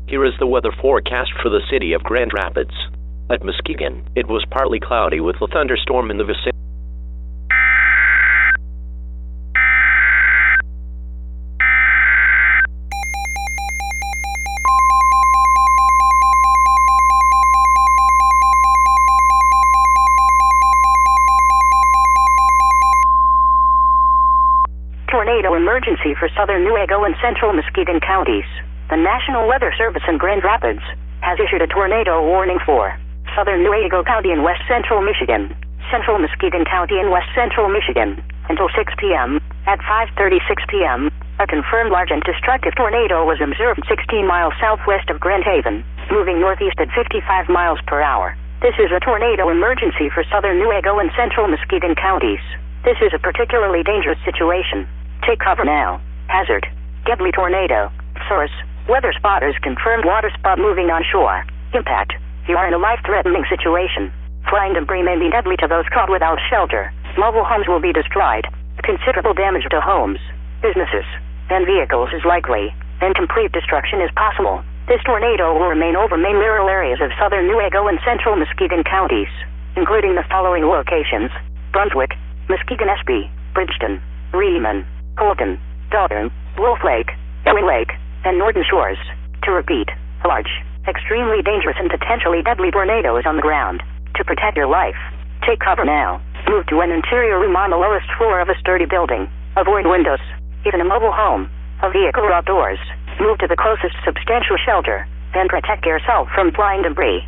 Here is the weather forecast for the city of Grand Rapids. At Muskegon, it was partly cloudy with a thunderstorm in the vicinity. Tornado emergency for southern Newaygo and central Muskegon counties. The National Weather Service in Grand Rapids has issued a tornado warning for southern Newaygo County in west central Michigan, central Muskegon County in west central Michigan, until 6 p.m. At 5:36 p.m., a confirmed large and destructive tornado was observed 16 miles southwest of Grand Haven, moving northeast at 55 miles per hour. This is a tornado emergency for southern Newaygo and central Muskegon counties. This is a particularly dangerous situation. Take cover now. Hazard: deadly tornado. Source: weather spotters confirmed waterspout moving on shore. Impact: you are in a life-threatening situation. Flying debris may be deadly to those caught without shelter. Mobile homes will be destroyed. Considerable damage to homes, businesses, and vehicles is likely, and complete destruction is possible. This tornado will remain over main rural areas of southern Newaygo and central Muskegon counties, including the following locations: Brunswick, Muskegon SB, Bridgeton, Reeman, Colton, Dalton, Wolf Lake, Ewing Lake, and Norton Shores. To repeat, a large, extremely dangerous and potentially deadly tornado is on the ground. To protect your life, take cover now. Move to an interior room on the lowest floor of a sturdy building. Avoid windows, even a mobile home, a vehicle or outdoors. Move to the closest substantial shelter, and protect yourself from flying debris.